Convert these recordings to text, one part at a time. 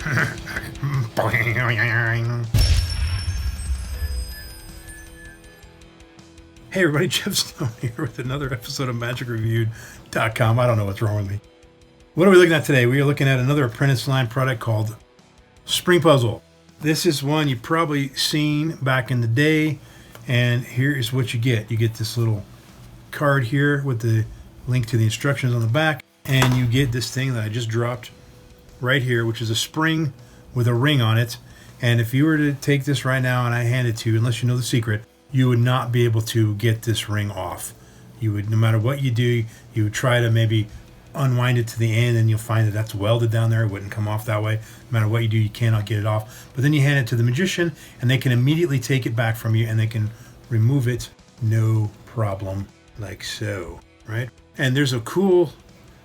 Hey everybody, Jeff Stone here with another episode of MagicReviewed.com. I don't know what's wrong with me. What are we looking at today? We are looking at another Apprentice line product called Spring Puzzle. This is one you've probably seen back in the day, and here is what you get. You get this little card here with the link to the instructions on the back, and you get this thing that I just dropped right here, which is a spring with a ring on it. And if you were to take this right now and I hand it to you, unless you know the secret, you would not be able to get this ring off. You would, no matter what you do, you would try to maybe unwind it to the end, and you'll find that that's welded down there. It wouldn't come off that way. No matter what you do, you cannot get it off. But then you hand it to the magician, and they can immediately take it back from you, and they can remove it no problem, like so, right? And there's a cool,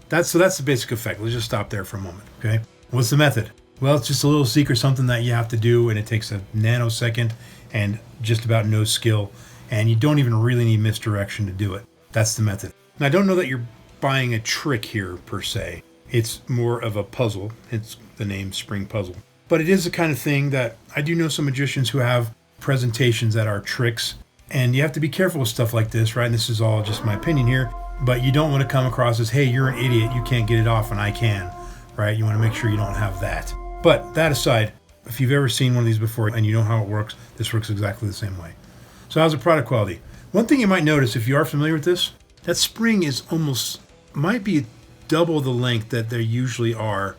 that's the basic effect. Let's just stop there for a moment, okay? What's the method? Well, it's just a little secret, something that you have to do, and it takes a nanosecond and just about no skill, and you don't even really need misdirection to do it. That's the method. Now, I don't know that you're buying a trick here per se. It's more of a puzzle. It's the name Spring Puzzle. But it is the kind of thing that I do know some magicians who have presentations that are tricks, and you have to be careful with stuff like this, right? And this is all just my opinion here, but you don't want to come across as, hey, you're an idiot, you can't get it off and I can, right? You want to make sure you don't have that. But that aside, if you've ever seen one of these before and you know how it works, this works exactly the same way. So how's the product quality? One thing you might notice if you are familiar with this, that spring is almost, might be double the length that there usually are,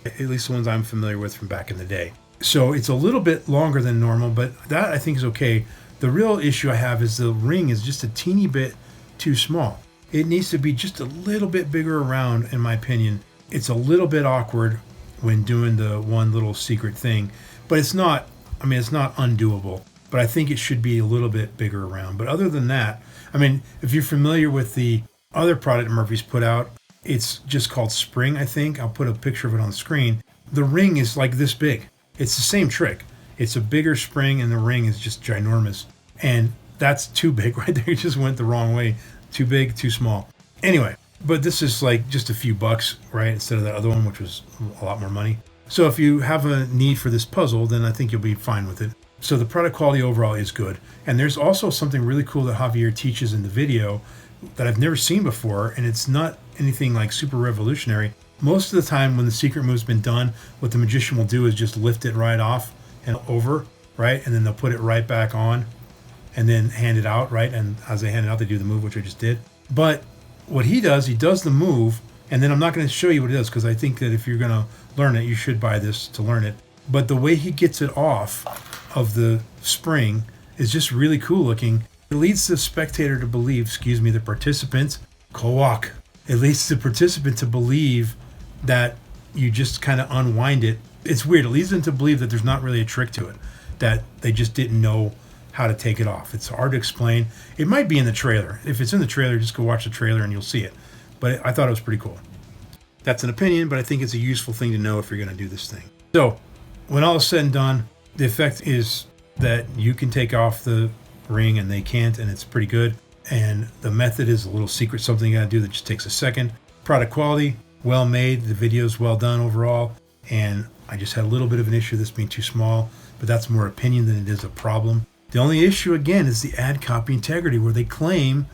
at least the ones I'm familiar with from back in the day. So it's a little bit longer than normal, but that I think is okay. The real issue I have is the ring is just a teeny bit too small. It needs to be just a little bit bigger around, in my opinion. It's a little bit awkward when doing the one little secret thing, but it's not undoable, but I think it should be a little bit bigger around. But other than that, I mean, if you're familiar with the other product Murphy's put out, it's just called Spring, I think. I'll put a picture of it on the screen. The ring is like this big. It's the same trick. It's a bigger spring and the ring is just ginormous. And that's too big right there. It just went the wrong way. Too big, too small. Anyway, but this is like just a few bucks, right? Instead of that other one, which was a lot more money. So if you have a need for this puzzle, then I think you'll be fine with it. So the product quality overall is good. And there's also something really cool that Javier teaches in the video that I've never seen before. And it's not anything like super revolutionary. Most of the time when the secret move's been done, what the magician will do is just lift it right off and over, right? And then they'll put it right back on and then hand it out, right? And as they hand it out, they do the move, which I just did. But what he does the move, and then I'm not going to show you what it is because I think that if you're going to learn it, you should buy this to learn it. But the way he gets it off of the spring is just really cool looking. It leads the spectator to believe, the participant, Kowak. It leads the participant to believe that you just kind of unwind it. It's weird. It leads them to believe that there's not really a trick to it, that they just didn't know how to take it off. It's hard to explain. It might be in the trailer. If it's in the trailer, just go watch the trailer and you'll see it. But I thought it was pretty cool. That's an opinion, but I think it's a useful thing to know if you're going to do this thing. So when all is said and done, the effect is that you can take off the ring and they can't, and it's pretty good. And the method is a little secret, something you got to do that just takes a second. Product quality, well made. The video's well done overall. And I just had a little bit of an issue with this being too small, but that's more opinion than it is a problem. The only issue, again, is the ad copy integrity, where they claim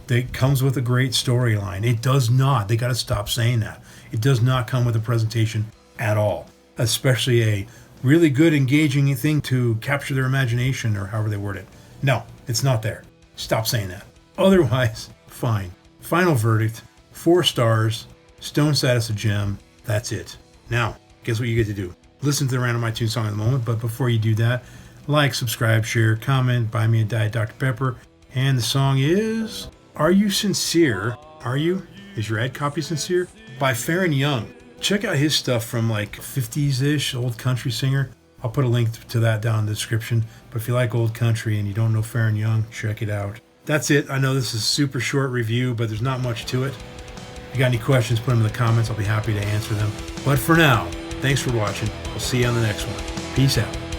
that it comes with a great storyline. It does not. They got to stop saying that. It does not come with a presentation at all, especially a really good, engaging thing to capture their imagination, or however they word it. No, it's not there. Stop saying that. Otherwise, fine. Final verdict, 4 stars, stone status a gem. That's it. Now, guess what you get to do? Listen to the random iTunes song in the moment, but before you do that, like, subscribe, share, comment, buy me a Diet Dr. Pepper. And the song is Are You Sincere? Are You? Is your ad copy sincere? By Faron Young. Check out his stuff from like 50s-ish, old country singer. I'll put a link to that down in the description. But if you like old country and you don't know Faron Young, check it out. That's it. I know this is a super short review, but there's not much to it. If you got any questions, put them in the comments. I'll be happy to answer them. But for now, thanks for watching. We'll see you on the next one. Peace out.